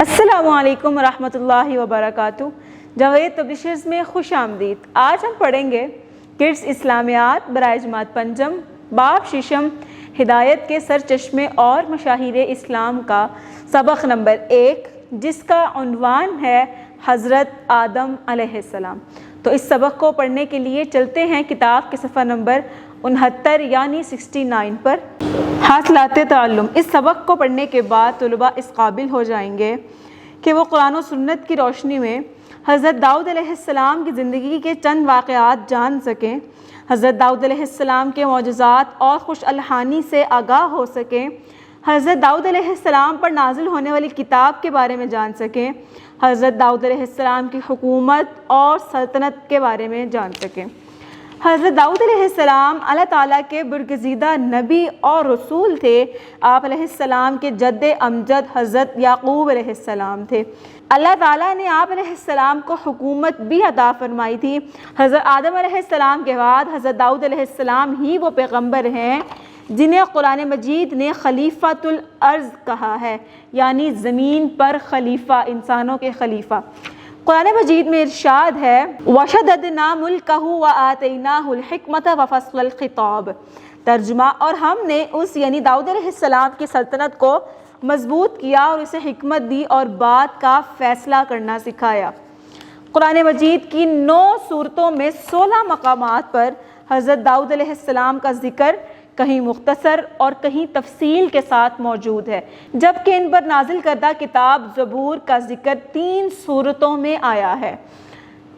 السلام علیکم ورحمۃ اللہ وبرکاتہ۔ جاوید پبلشرز میں خوش آمدید۔ آج ہم پڑھیں گے کڈس اسلامیات برائے جماعت پنجم باب ششم ہدایت کے سرچشمے اور مشاہیر اسلام کا سبق نمبر 1، جس کا عنوان ہے حضرت آدم علیہ السلام۔ تو اس سبق کو پڑھنے کے لیے چلتے ہیں کتاب کے صفحہ نمبر 69 یعنی 69 پر۔ حاصلات تعلم۔ اس سبق کو پڑھنے کے بعد طلباء اس قابل ہو جائیں گے کہ وہ قرآن و سنت کی روشنی میں حضرت داؤد علیہ السلام کی زندگی کے چند واقعات جان سکیں، حضرت داؤد علیہ السلام کے معجزات اور خوش الحانی سے آگاہ ہو سکیں، حضرت داؤد علیہ السلام پر نازل ہونے والی کتاب کے بارے میں جان سکیں، حضرت داؤد علیہ السلام کی حکومت اور سلطنت کے بارے میں جان سکیں۔ حضرت داؤد علیہ السلام اللہ تعالیٰ کے برگزیدہ نبی اور رسول تھے۔ آپ علیہ السلام کے جد امجد حضرت یعقوب علیہ السلام تھے۔ اللہ تعالیٰ نے آپ علیہ السلام کو حکومت بھی عطا فرمائی تھی۔ حضرت آدم علیہ السلام کے بعد حضرت داؤد علیہ السلام ہی وہ پیغمبر ہیں جنہیں قرآن مجید نے خلیفۃ الارض کہا ہے، یعنی زمین پر خلیفہ، انسانوں کے خلیفہ۔ قرآن مجید میں ارشاد ہے وَشَدَدْنَا مُلْكَهُ وَآتَيْنَاهُ الْحِكْمَةَ وَفَصْلَ الْخِطَابِ۔ ترجمہ، اور ہم نے اس یعنی داؤد علیہ السلام کی سلطنت کو مضبوط کیا اور اسے حکمت دی اور بات کا فیصلہ کرنا سکھایا۔ قرآن مجید کی 9 سورتوں میں 16 مقامات پر حضرت داؤد علیہ السلام کا ذکر کہیں مختصر اور کہیں تفصیل کے ساتھ موجود ہے، جبکہ ان پر نازل کردہ کتاب زبور کا ذکر 3 سورتوں میں آیا ہے۔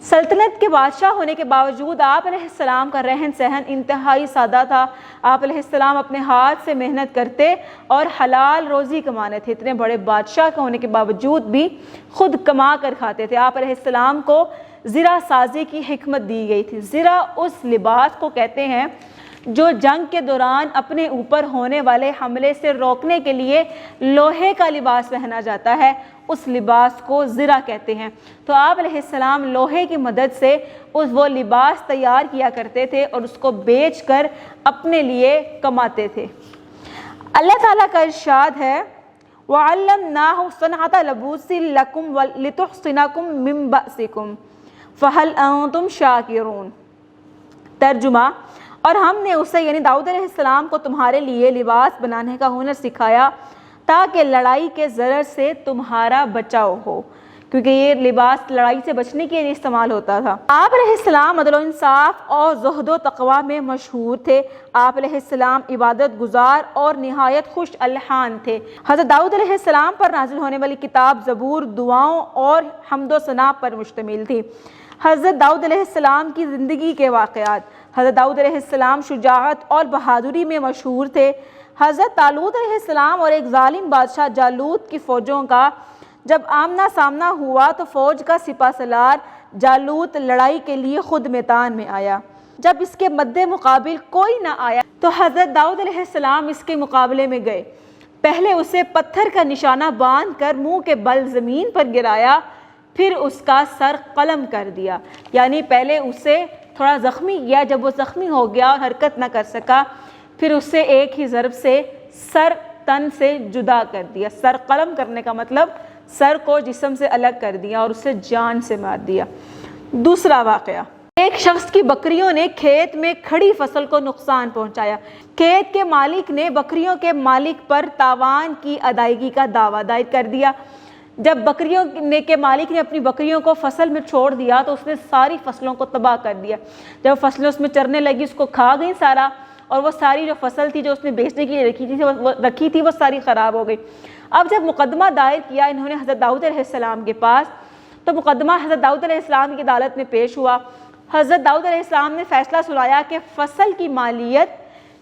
سلطنت کے بادشاہ ہونے کے باوجود آپ علیہ السلام کا رہن سہن انتہائی سادہ تھا۔ آپ علیہ السلام اپنے ہاتھ سے محنت کرتے اور حلال روزی کمانے تھے۔ اتنے بڑے بادشاہ کے ہونے کے باوجود بھی خود کما کر کھاتے تھے۔ آپ علیہ السلام کو زرہ سازی کی حکمت دی گئی تھی۔ زرہ اس لباس کو کہتے ہیں جو جنگ کے دوران اپنے اوپر ہونے والے حملے سے روکنے کے لیے لوہے کا لباس پہنا جاتا ہے، اس لباس کو زرہ کہتے ہیں۔ تو آپ علیہ السلام لوہے کی مدد سے وہ لباس تیار کیا کرتے تھے اور اس کو بیچ کر اپنے لیے کماتے تھے۔ اللہ تعالیٰ کا ارشاد ہے وَعَلَّمْنَاهُ صَنْعَةَ لَبُوسٍ لَكُمْ وَلِتُحْصِنَكُمْ مِنْ بَأْسِكُمْ فَهَلْ أَنْتُمْ شَاكِرُونَ۔ ترجمہ، اور ہم نے اسے یعنی داؤد علیہ السلام کو تمہارے لیے لباس بنانے کا ہنر سکھایا تاکہ لڑائی کے ضرر سے تمہارا بچاؤ ہو، کیونکہ یہ لباس لڑائی سے بچنے کے لیے استعمال ہوتا تھا۔ آپ علیہ السلام عدل و انصاف اور زہد و تقوی میں مشہور تھے۔ آپ علیہ السلام عبادت گزار اور نہایت خوش الحان تھے۔ حضرت داؤد علیہ السلام پر نازل ہونے والی کتاب زبور دعاؤں اور حمد و ثنا پر مشتمل تھی۔ حضرت داؤد علیہ السلام کی زندگی کے واقعات۔ حضرت داؤد علیہ السلام شجاعت اور بہادری میں مشہور تھے۔ حضرت طالوت علیہ السلام اور ایک ظالم بادشاہ جالوت کی فوجوں کا جب آمنا سامنا ہوا تو فوج کا سپہ سالار جالوت لڑائی کے لیے خود میدان میں آیا۔ جب اس کے مد مقابل کوئی نہ آیا تو حضرت داؤد علیہ السلام اس کے مقابلے میں گئے۔ پہلے اسے پتھر کا نشانہ باندھ کر منہ کے بل زمین پر گرایا، پھر اس کا سر قلم کر دیا، یعنی پہلے اسے تھوڑا زخمی کیا، جب وہ زخمی ہو گیا اور حرکت نہ کر سکا پھر اسے ایک ہی ضرب سے سر تن سے جدا کر دیا۔ سر قلم کرنے کا مطلب سر کو جسم سے الگ کر دیا اور اسے جان سے مار دیا۔ دوسرا واقعہ، ایک شخص کی بکریوں نے کھیت میں کھڑی فصل کو نقصان پہنچایا۔ کھیت کے مالک نے بکریوں کے مالک پر تاوان کی ادائیگی کا دعویٰ دائر کر دیا۔ جب بکریوں کے مالک نے اپنی بکریوں کو فصل میں چھوڑ دیا تو اس نے ساری فصلوں کو تباہ کر دیا۔ جب فصلیں اس میں چرنے لگی اس کو کھا گئی سارا، اور وہ ساری جو فصل تھی جو اس نے بیچنے کے لیے رکھی تھی وہ ساری خراب ہو گئی۔ اب جب مقدمہ دائر کیا انہوں نے حضرت داؤد علیہ السلام کے پاس، تو مقدمہ حضرت داؤد علیہ السلام کی عدالت میں پیش ہوا۔ حضرت داؤد علیہ السلام نے فیصلہ سنایا کہ فصل کی مالیت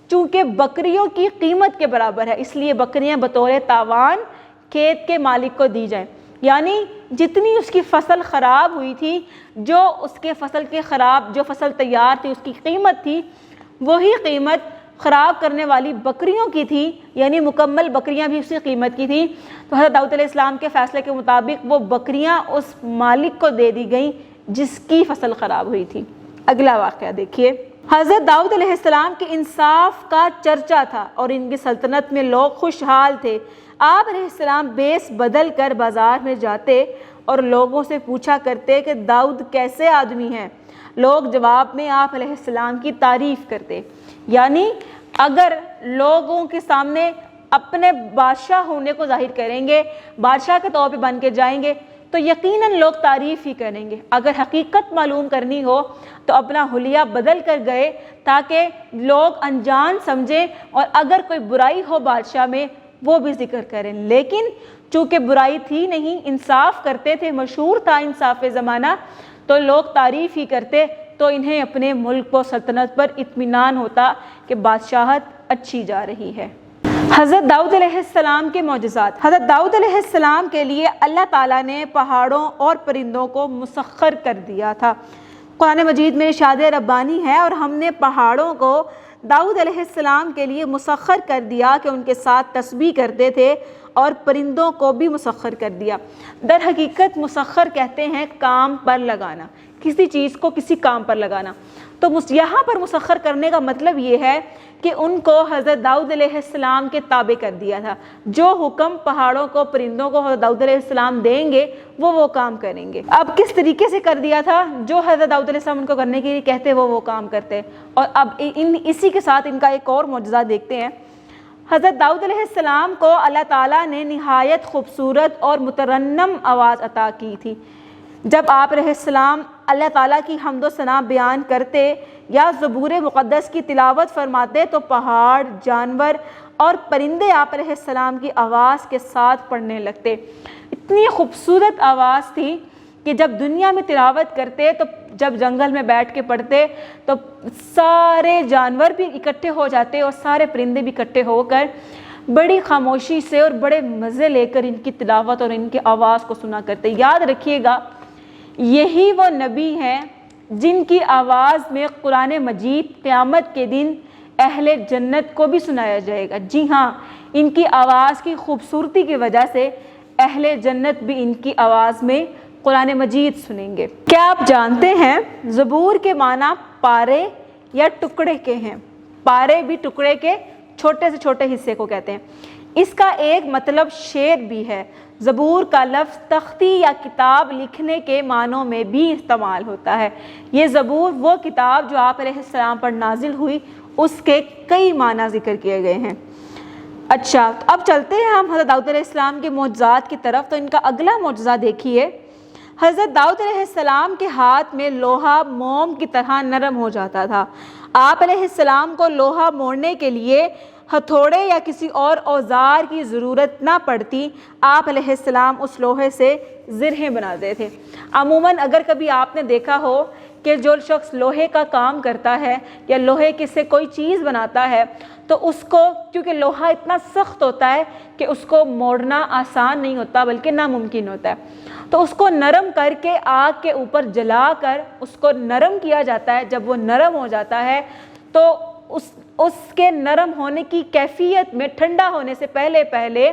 چونکہ بکریوں کی قیمت کے برابر ہے، اس لیے بکریاں بطور تاوان کھیت کے مالک کو دی جائیں، یعنی جتنی اس کی فصل خراب ہوئی تھی، جو اس کے فصل کے خراب جو فصل تیار تھی اس کی قیمت تھی، وہی قیمت خراب کرنے والی بکریوں کی تھی، یعنی مکمل بکریاں بھی اسی قیمت کی تھیں۔ تو حضرت داؤد علیہ السلام کے فیصلے کے مطابق وہ بکریاں اس مالک کو دے دی گئیں جس کی فصل خراب ہوئی تھی۔ اگلا واقعہ دیکھیے۔ حضرت داؤد علیہ السلام کے انصاف کا چرچا تھا اور ان کی سلطنت میں لوگ خوشحال تھے۔ آپ علیہ السلام بیس بدل کر بازار میں جاتے اور لوگوں سے پوچھا کرتے کہ داؤد کیسے آدمی ہیں۔ لوگ جواب میں آپ علیہ السلام کی تعریف کرتے، یعنی اگر لوگوں کے سامنے اپنے بادشاہ ہونے کو ظاہر کریں گے، بادشاہ کے طور پہ بن کے جائیں گے تو یقیناً لوگ تعریف ہی کریں گے۔ اگر حقیقت معلوم کرنی ہو تو اپنا حلیہ بدل کر گئے تاکہ لوگ انجان سمجھیں، اور اگر کوئی برائی ہو بادشاہ میں وہ بھی ذکر کریں۔ لیکن چونکہ برائی تھی نہیں، انصاف کرتے تھے، مشہور تھا انصاف زمانہ، تو لوگ تعریف ہی کرتے، تو انہیں اپنے ملک و سلطنت پر اطمینان ہوتا کہ بادشاہت اچھی جا رہی ہے۔ حضرت داؤد علیہ السلام کے معجزات۔ حضرت داؤد علیہ السلام کے لیے اللہ تعالیٰ نے پہاڑوں اور پرندوں کو مسخر کر دیا تھا۔ قرآن مجید میں ارشاد ربانی ہے، اور ہم نے پہاڑوں کو داؤد علیہ السلام کے لیے مسخر کر دیا کہ ان کے ساتھ تسبیح کرتے تھے، اور پرندوں کو بھی مسخر کر دیا۔ در حقیقت مسخر کہتے ہیں کام پر لگانا، کسی چیز کو کسی کام پر لگانا۔ تو یہاں پر مسخر کرنے کا مطلب یہ ہے کہ ان کو حضرت داؤد علیہ السلام کے تابع کر دیا تھا۔ جو حکم پہاڑوں کو پرندوں کو حضرت داؤد علیہ السلام دیں گے وہ کام کریں گے۔ اب کس طریقے سے کر دیا تھا؟ جو حضرت داؤد علیہ السلام ان کو کرنے کے لیے کہتے وہ کام کرتے۔ اور اب اسی کے ساتھ ان کا ایک اور معجزہ دیکھتے ہیں۔ حضرت داؤد علیہ السلام کو اللہ تعالیٰ نے نہایت خوبصورت اور مترنم آواز عطا کی تھی۔ جب آپ علیہ السلام اللہ تعالیٰ کی حمد و ثنا بیان کرتے یا زبور مقدس کی تلاوت فرماتے تو پہاڑ، جانور اور پرندے آپ علیہ السلام کی آواز کے ساتھ پڑھنے لگتے۔ اتنی خوبصورت آواز تھی کہ جب دنیا میں تلاوت کرتے تو جب جنگل میں بیٹھ کے پڑھتے تو سارے جانور بھی اکٹھے ہو جاتے اور سارے پرندے بھی اکٹھے ہو کر بڑی خاموشی سے اور بڑے مزے لے کر ان کی تلاوت اور ان کی آواز کو سنا کرتے۔ یاد رکھیے گا، یہی وہ نبی ہیں جن کی آواز میں قرآن مجید قیامت کے دن اہل جنت کو بھی سنایا جائے گا۔ جی ہاں، ان کی آواز کی خوبصورتی کی وجہ سے اہل جنت بھی ان کی آواز میں قرآن مجید سنیں گے۔ کیا آپ جانتے ہیں زبور کے معنی پارے یا ٹکڑے کے ہیں؟ پارے بھی ٹکڑے کے چھوٹے سے چھوٹے حصے کو کہتے ہیں۔ اس کا ایک مطلب شعر بھی ہے۔ زبور کا لفظ تختی یا کتاب لکھنے کے معنوں میں بھی استعمال ہوتا ہے۔ یہ زبور وہ کتاب جو آپ علیہ السلام پر نازل ہوئی، اس کے کئی معنی ذکر کیے گئے ہیں۔ اچھا، اب چلتے ہیں ہم حضرت داؤد علیہ السلام کے معجزات کی طرف۔ تو ان کا اگلا معجزہ دیکھیے۔ حضرت داؤد علیہ السلام کے ہاتھ میں لوہا موم کی طرح نرم ہو جاتا تھا۔ آپ علیہ السلام کو لوہا موڑنے کے لیے ہتھوڑے یا کسی اور اوزار کی ضرورت نہ پڑتی۔ آپ علیہ السلام اس لوہے سے زرہیں بناتے تھے۔ عموماً اگر کبھی آپ نے دیکھا ہو کہ جو شخص لوہے کا کام کرتا ہے یا لوہے سے کوئی چیز بناتا ہے تو اس کو، کیونکہ لوہا اتنا سخت ہوتا ہے کہ اس کو موڑنا آسان نہیں ہوتا بلکہ ناممکن ہوتا ہے، تو اس کو نرم کر کے آگ کے اوپر جلا کر اس کو نرم کیا جاتا ہے۔ جب وہ نرم ہو جاتا ہے تو اس کے نرم ہونے کی کیفیت میں ٹھنڈا ہونے سے پہلے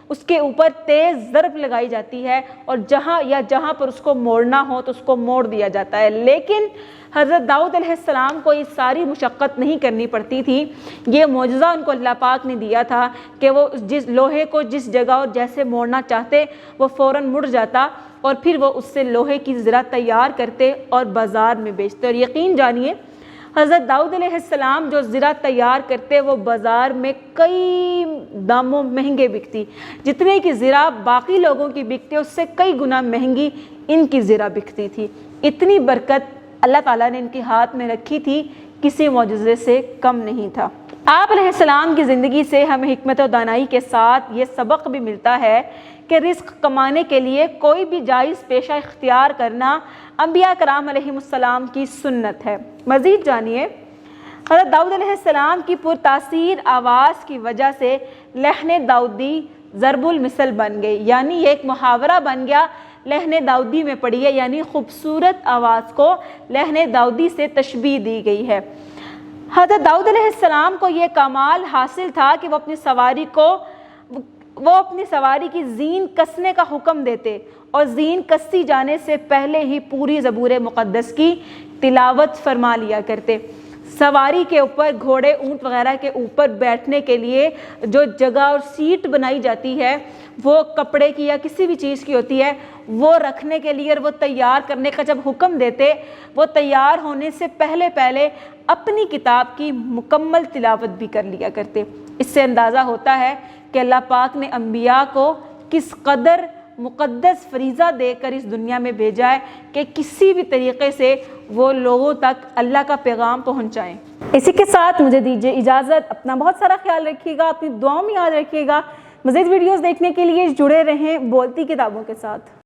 اس کے اوپر تیز ضرب لگائی جاتی ہے، اور جہاں پر اس کو موڑنا ہو تو اس کو موڑ دیا جاتا ہے۔ لیکن حضرت داؤد علیہ السلام کو یہ ساری مشقت نہیں کرنی پڑتی تھی۔ یہ معجزہ ان کو اللہ پاک نے دیا تھا کہ وہ جس لوہے کو جس جگہ اور جیسے موڑنا چاہتے وہ فوراً مڑ جاتا، اور پھر وہ اس سے لوہے کی زرہ تیار کرتے اور بازار میں بیچتے۔ اور یقین جانیے، حضرت داؤد علیہ السلام جو زرہ تیار کرتے وہ بازار میں کئی داموں مہنگے بکتی۔ جتنے کی زرہ باقی لوگوں کی بکتی اس سے کئی گنا مہنگی ان کی زرہ بکتی تھی۔ اتنی برکت اللہ تعالیٰ نے ان کے ہاتھ میں رکھی تھی، کسی معجزے سے کم نہیں تھا۔ آپ علیہ السلام کی زندگی سے ہمیں حکمت و دانائی کے ساتھ یہ سبق بھی ملتا ہے کہ رزق کمانے کے لیے کوئی بھی جائز پیشہ اختیار کرنا انبیاء کرام علیہ السلام کی سنت ہے۔ مزید جانیے، حضرت داؤد علیہ السلام کی پرتاثیر آواز کی وجہ سے لحن داؤدی ضرب المثل بن گئی، یعنی یہ ایک محاورہ بن گیا۔ لحن داؤدی میں پڑھیے، یعنی خوبصورت آواز کو لحن داؤدی سے تشبیہ دی گئی ہے۔ حضرت داؤد علیہ السلام کو یہ کمال حاصل تھا کہ وہ اپنی سواری کی زین کسنے کا حکم دیتے اور زین کسی جانے سے پہلے ہی پوری زبور مقدس کی تلاوت فرما لیا کرتے۔ سواری کے اوپر، گھوڑے اونٹ وغیرہ کے اوپر بیٹھنے کے لیے جو جگہ اور سیٹ بنائی جاتی ہے وہ کپڑے کی یا کسی بھی چیز کی ہوتی ہے، وہ رکھنے کے لیے اور وہ تیار کرنے کا جب حکم دیتے، وہ تیار ہونے سے پہلے اپنی کتاب کی مکمل تلاوت بھی کر لیا کرتے۔ اس سے اندازہ ہوتا ہے کہ اللہ پاک نے انبیاء کو کس قدر مقدس فریضہ دے کر اس دنیا میں بھیجا ہے کہ کسی بھی طریقے سے وہ لوگوں تک اللہ کا پیغام پہنچائیں۔ اسی کے ساتھ مجھے دیجیے اجازت، اپنا بہت سارا خیال رکھیے گا، اپنی دعاؤں میں یاد رکھیے گا۔ مزید ویڈیوز دیکھنے کے لیے جڑے رہیں بولتی کتابوں کے ساتھ۔